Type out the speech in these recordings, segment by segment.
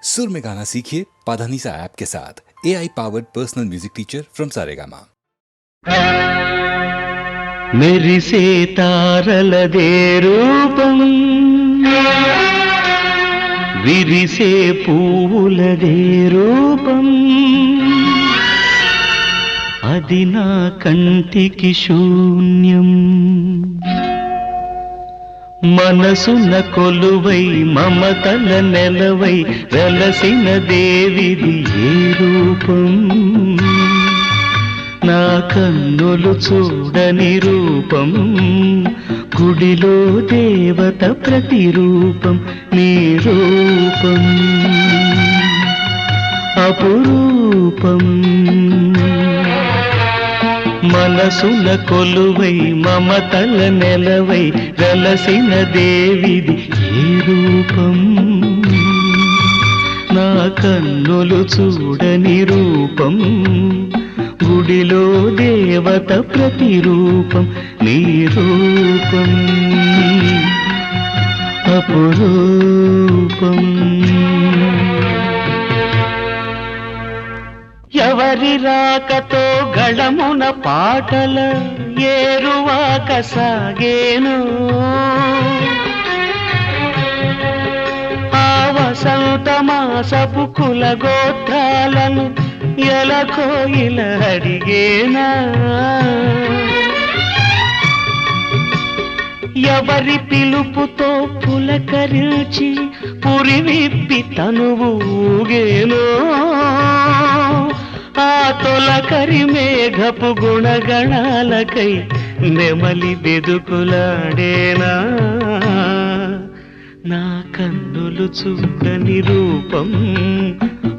सुर में गाना सीखिए पाधानीसा ऐप के साथ। AI powered personal music teacher from Saregama. మెరిసే తారలదే రూపం, విరిసే పువ్వులదే రూపం, అది నా కంటికి శూన్యం. మనసున కొలువై మమతల నెలవై వెలసిన దేవిది ఏ రూపం, నా కన్నులు చూడని రూపం, గుడిలో దేవత ప్రతిరూపం, నీ రూపం అపురూపం. మనసున కొలువై మమతల నెలవై వెలసిన దేవిది ఏ రూపం, నా కన్నులు చూడని రూపం, గుడిలో దేవత ప్రతిరూపం, నీ రూపం అపురూపం. ఎవరి రాకతో గళమున పాటల ఏరువాక సాగేను, ఆ వసంత మాసపు కుల గోత్రాలను ఎలకో ఇలా అడిగేనా, ఎవరి పిలుపుతో పులకరించి పురివిప్పి తనువు ఊగేనో, ఆ తొలకరి మేఘపు గుణగణాలకై నెమలి బెదుకులాడేనా, నా కన్నులు చూడని రూపం,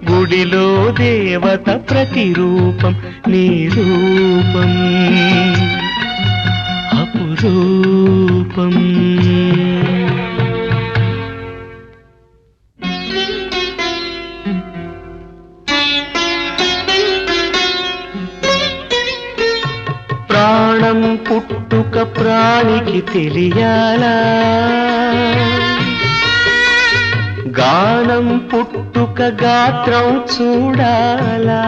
గుడిలో దేవత ప్రతిరూపం, నీ రూపం అపురూపం. ప్రాణం పుట్టుక ప్రాణికి తెలియాలా, గానం పుట్టుక గాత్రం చూడాలా,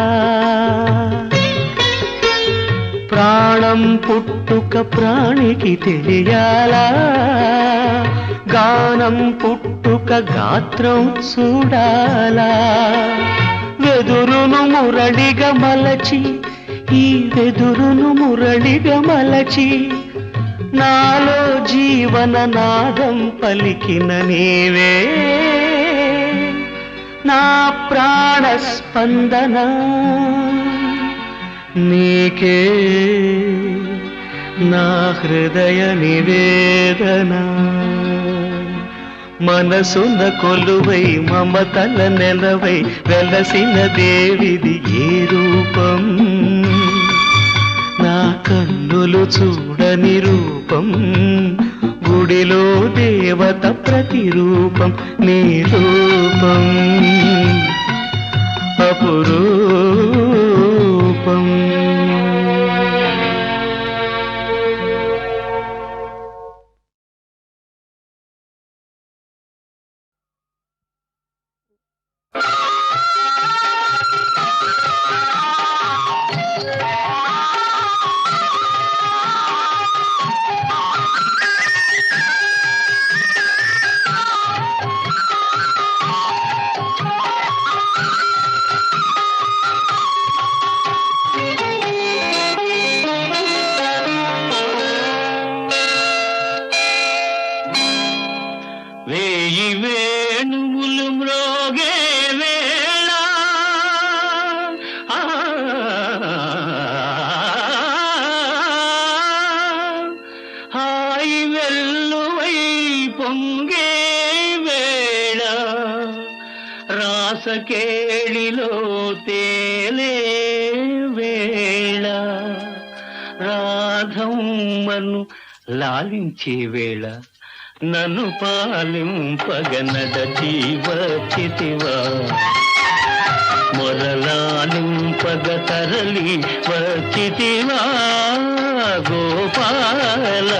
ప్రాణం పుట్టుక ప్రాణికి తెలియాలా, గానం పుట్టుక గాత్రం చూడాలా, వెదురును మురళిగా మలచి ఈ వెదురును మురళిగా మలచి నాలో జీవన నాదం పలికిన నీవే, నా ప్రాణ స్పందన నీకే, నా హృదయ నివేదన. మనసున కొలువై మమతల నెలవై వెలసిన దేవిది ఏ రూపం, నా కన్నులు చూడని రూపం, గుడిలో దేవత ప్రతిరూపం, నీ రూపం అపురూపం. వేయి వేణువులు మ్రోగే వేళ, హాయి వెల్లువై పొంగే వేళ, రాసకేళిలో తేలే వేళ, రాధమ్మను లాలించే వేళ, నన్ను పాలింపగనడచి వచ్చితివా, మొరలాలింపగ తరలి వచ్చితివా గోపాల,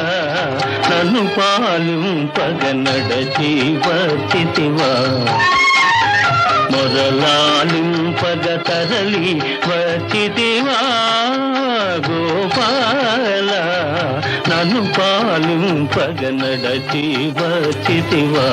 నన్ను పాలింపగనడచి వచ్చితివా, మొరలాలింపగ తరలి వచ్చితివా గోపాల నన్ను పాలింపగ నడచి వచ్చితివా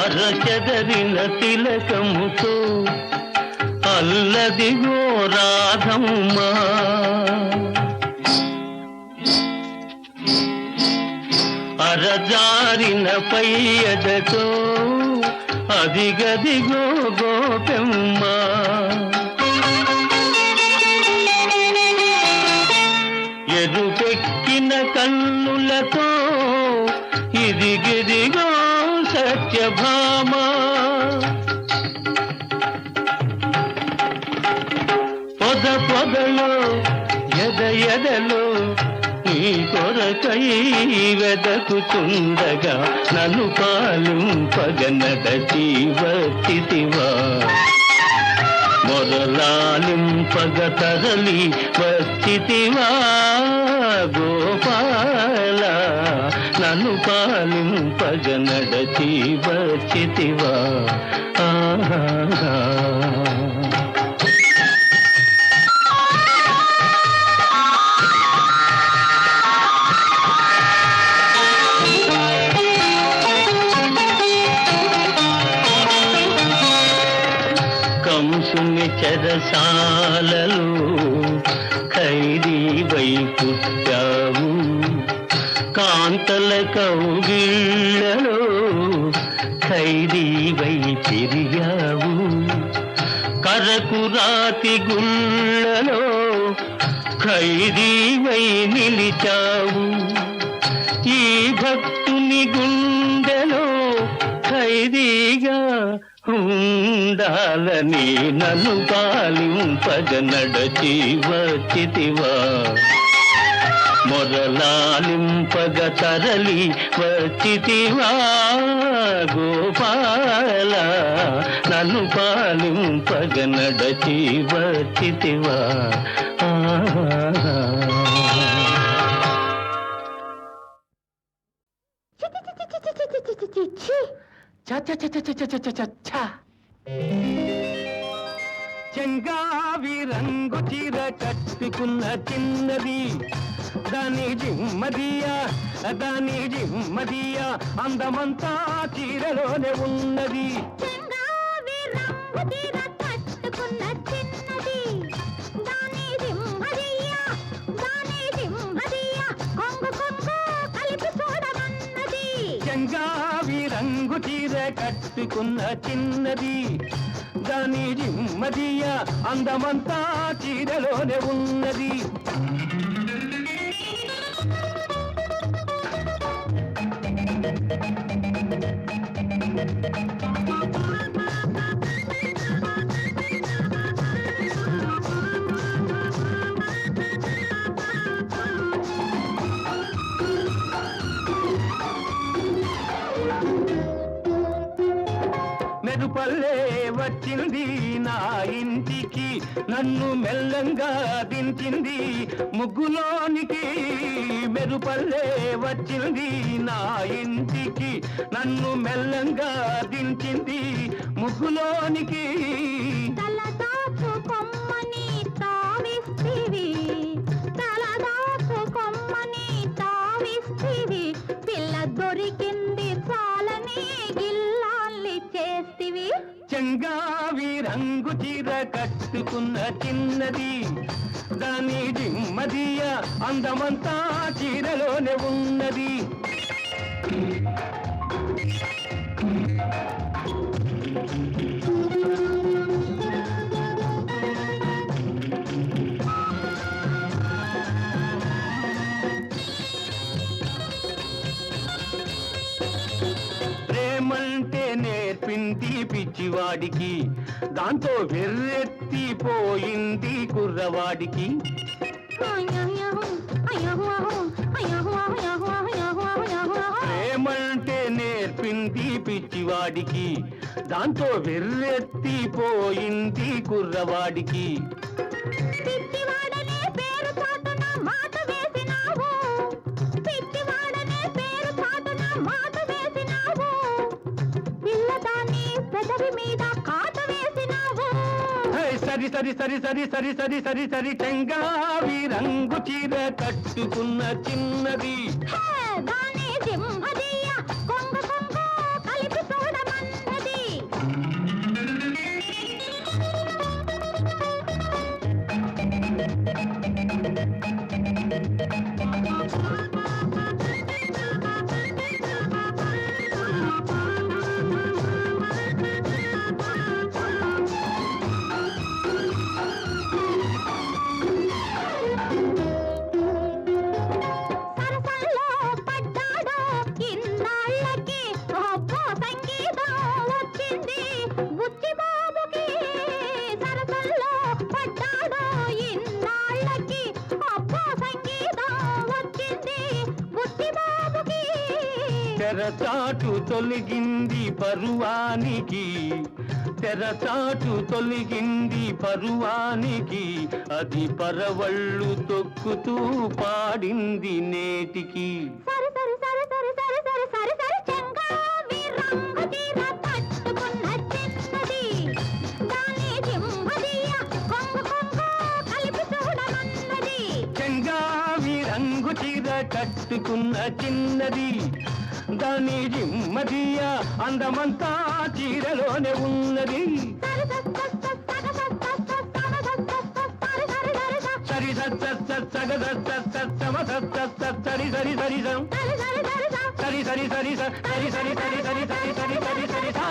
అరచెదరిన తిలకముతో అల్లదిగో రాధమ్మా అరజారిన పయ్యదతో అదిగదిగో గోపెమ్మ ఎరుపెక్కిన కన్నులతో ఇదిగిదిగో సత్యభామ పొద పొదలో ఎదలో నీ కొరకై వెదకుచుండగా నన్ను పాలింపగ నడచి వచ్చితివా మొరలాలింపగ తరలి వచ్చితివా గోపాల నన్ను పాలింపగ నడచి వచ్చితివా కంసుని చెరసాలలో ఖైదీవై పుట్టావు కాంతల కౌగిళ్ళలో ఖైదీవై పెరిగావు కరకురాతి గుళ్ళలో ఖైదీవై నిలిచావు ఈ భక్తుని గుండెలో ఖైదీగా ఉండాలని నన్ను పాలింపగ నడచి వచ్చితివా మొరలాలింపగ తరలి వచ్చితివా గోపాల నన్ను పాలింపగ నడచి వచ్చితివా చెంగావి రంగు చీర కట్టుకున్న చిన్నది దాని జిమ్మదియా అందమంతా చీరలోనే ఉన్నది చెంగావి రంగు చీర కట్టుకున్న చిన్నది దాని జిమ్మదియా అందమంతా చీరలోనే ఉన్నది మెరుపల్లే వచ్చింది నా ఇంటికి నన్ను మెల్లంగా దించింది ముగ్గులోనికి మెరుపల్లే వచ్చింది నా ఇంటికి నన్ను మెల్లంగా దించింది ముగ్గులోనికి పిల్ల దొరికింది చాలని గిల్లాల్ని చేస్తివి చెంగావి రంగు చీర కట్టుకున్న చిన్నది దాని జిమ్మదియా అందమంతా చీరలోనే ఉన్నది ప్రేమంటే నేర్పింది పిచ్చివాడికి దాంతో వెర్రెత్తిపోయింది కుర్రవాడికి ప్రేమంటే నేర్పింది పిచ్చివాడికి దాంతో వెర్రెత్తిపోయింది కుర్రవాడికి. పిచ్చివాడనే పేరు చాటున మాట వేసినావు, పిచ్చివాడనే పేరు చాటున మాట వేసినావు, పిల్లదాన్ని పెదవి మీద కాట వేసినావు. సరి సరి సరి సరి సరి సరి సరి సరి చెంగావి రంగు చీర కట్టుకున్న చిన్నది, దాని సింహదీయ కొంగు కొంగు కలిపి చూడమన్నది. సరసల్లో పడ్డాడు ఇన్నాళ్ళకి అబ్బో సంగీతం వచ్చింది బుచ్చిబాబుకి. సరసల్లో పడ్డాడు ఇన్నాళ్ళకి అబ్బో సంగీతం వచ్చింది బుచ్చిబాబుకి. తెరచాటు తొలగింది పరువానికి, తెరచాటు తొలగింది పరువానికి, అది పరవళ్ళు తొక్కుతూ పాడింది నేటికి. సరి సరి సరి సరి సరి సరి సరి సరి చెంగావి రంగు చీర కట్టుకున్న చిన్నది, దాని సింహదీయ కొంగు కొంగు కలిపి చూడమన్నది. చెంగావి రంగు చీర కట్టుకున్న చిన్నది, దాని జిమ్మదియ అందమంతా చీరలోనే ఉన్నది. సరి సరి సరి సరి సరి సరి సరి సరి సరి సరి సరి సరి సరి సరి సరి సరి సరి సా.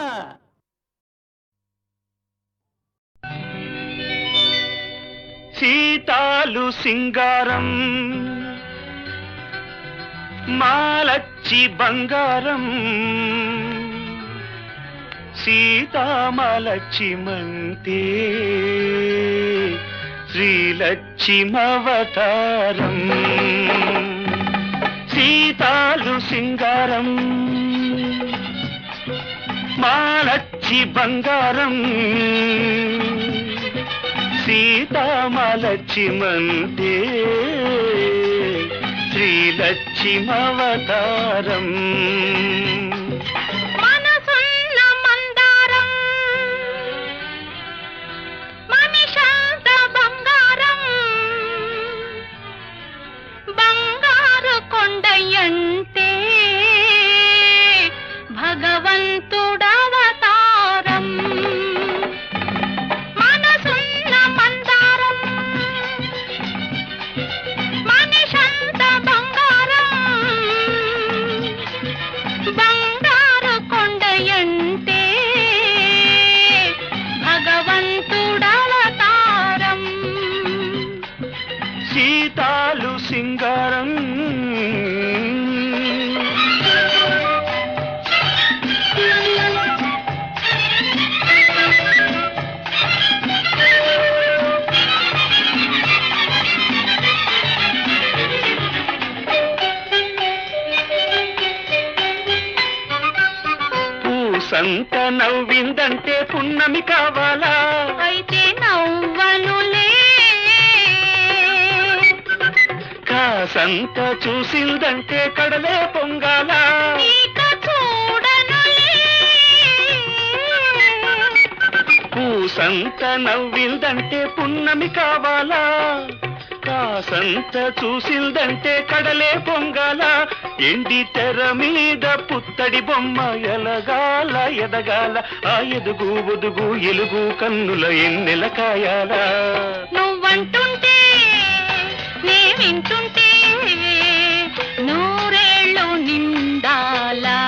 సీతాలు సింగారం మాలచ్చి బంగారం, సీతామలక్ష్మంతే శ్రీలక్ష్మవతారం. సీతాలు సింగారం మాలచ్చి బంగారం, సీతామలక్ష్మంతే శ్రీలక్ష్మవతారం. మనసున్న మందారం మనిషంత బంగారం, బంగారు కొండయంటే భగవంతుడవతారం. మనసున్న మందారం మనిషంత బంగారం, బంగారు కొండయంటే భగవంతుడవతారం. సీతాలు సింగారం సంత నవ్విందంటే పున్నమి కావాలా, అయితే నవ్వనులే. కాసంత చూసిందంటే కడలే పొంగాల, ఇక చూడనులే. పూసంత నవ్విందంటే పున్నమి కావాలా, కాసంత చూసిందంటే కడలే పొంగాల. ఎండి తెర మీద పుత్తడి బొమ్మ ఎలగాల ఎదగాల, ఆ ఎదుగు ఒదుగు ఎలుగు కన్నుల ఎన్నెల కాయాల. నువ్వంటుంటే నే వింటుంటే నూరేళ్ళు నిండాలా.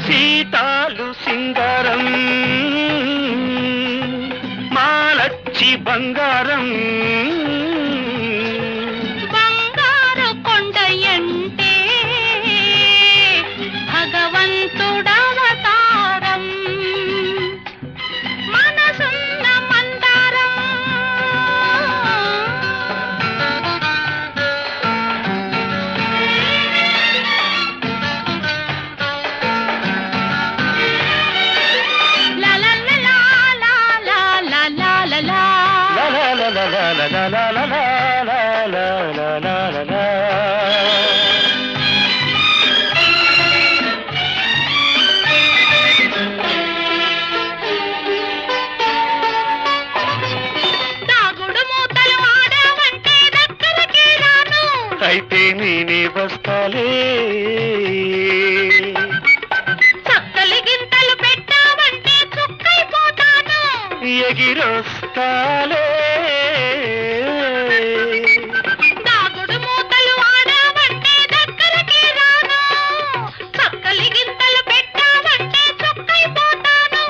సీతాలు సింగారం మాలచ్చి బంగారం, బంగారు కొండయంటే భగవంతుడవతారం. మనసున్న మందారం. ఎగిరొస్తాలే. దాగుడు మూతలు ఆడావంటే దగ్గరకి రాను, చక్కలి గింతలు పెట్టావంటే చుక్కైపోతాను.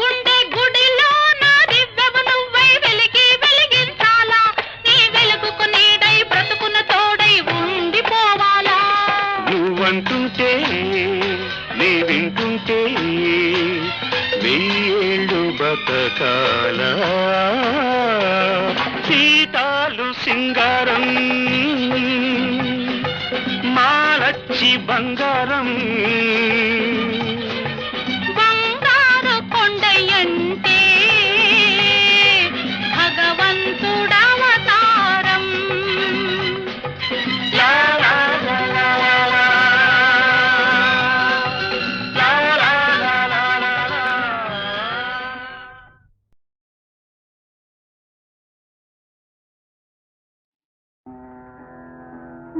గుండె గుడిలో నా దివ్యవు నువ్వై వెలిగి వెలిగించాలా, నీ వెలుగుకు నీడై బ్రతుకున తోడై ఉండిపోవాలా. నువ్వంటుంటే నీ వింటుంటే వెయ్యేళ్ళు బతకాల. సీతాలు సింగారం మాలచ్చి బంగారం, బంగారు కొండయంటే భగవంతుడవతారం. లా లా లా లా లా లా. లా లా లా లా లా లా.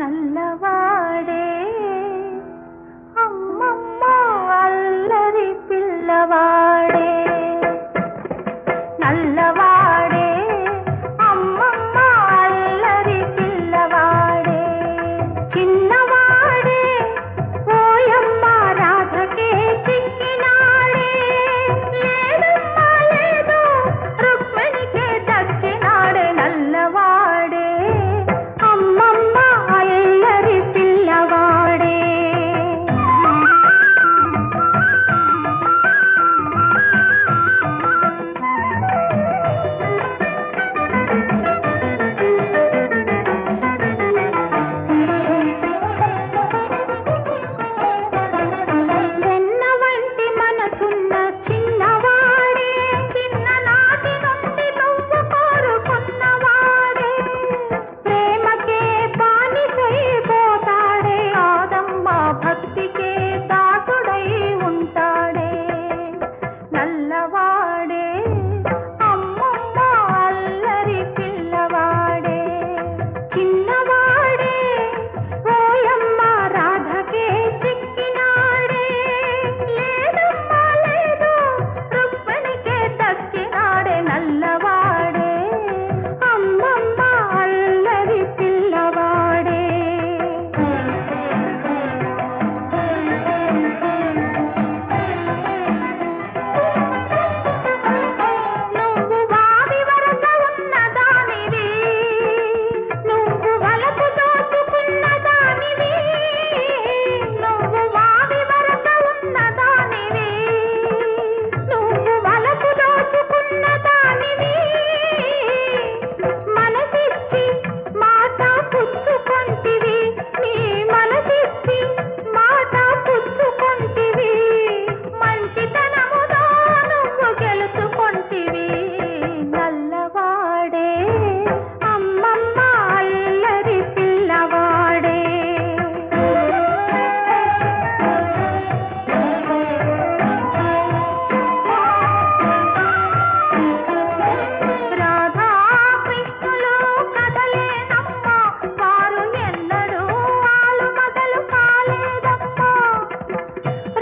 నల్లవాడే అమ్మమ్మ అల్లరి పిల్లవాడే, నల్లవాడే అమ్మమ్మ అల్లరి పిల్లవాడే, చిన్నవాడే ఓయమ్మ రాధకే చిక్కినాడే, లేదమ్మా లేదు రుక్మిణికే దక్కినాడే. నల్లవాడే అమ్మమ్మ అల్లరి పిల్లవాడే. వెన్న వంటి మనసున్న చిన్నవాడే, చిన్ననాటి నుండి నువ్వు కోరుకున్నవాడే, ప్రేమకే బానిసైపోతాడే, కాదమ్మ భక్తికే దాసుడై ఉంటాడే. నల్లవాడే అమ్మమ్మ అల్లరి పిల్లవాడే, చిన్నవాడే ఓయమ్మ రాధకే చిక్కినాడే, లేదమ్మా లేదు రుక్మిణికే దక్కినాడే. నల్లవాడే అమ్మమ్మ అల్లరి పిల్లవాడే. నువ్వు వావి వరద ఉన్న దానివి, నువ్వు వలపు దోచుకున్న దానివి, నువ్వు వావి వరద ఉన్న దానివి, నువ్వు వలపు దోచుకున్న దానివి, మనసిచ్చి మాట పుచ్చుకొంటివి, నీ మనసిచ్చి మాట పుచ్చుకొంటివి, మంచితనముతో నువ్వు గెలుచుకొంటివి. నల్లవాడే అమ్మమ్మ అల్లరి పిల్లవాడే. రాధా కృష్ణులు కదలేనమ్మా, వారు ఎన్నడూ ఆలు మగలు కాలేదమ్మా.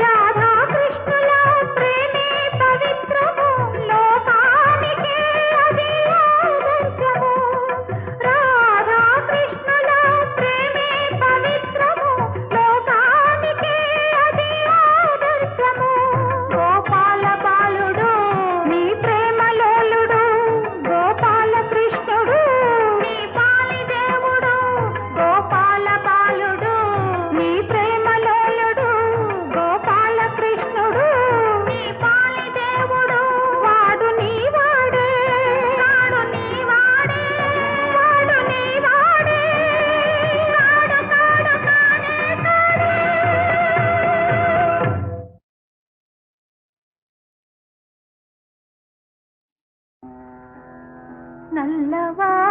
రాధా కృష్ణుల ప్రేమే పవిత్రము, లోకానికే అది ఆదర్శము. రాధా కృష్ణుల ప్రేమే పవిత్రము, లోకానికే అది ఆదర్శము. గోపాల బాలుడు నీ ప్రేమలోలుడు, గోపాల కృష్ణుడు నీ పాలి దేవుడు, గోపాల బాలుడు నీ ప్రేమలోలుడు, గోపాల కృష్ణుడు నీ పాలి దేవుడు. వాడు నీవాడే, వాడు నీవాడే, వాడు నీవాడే, కాడు కాడు కానే కాడే. నల్లవాడే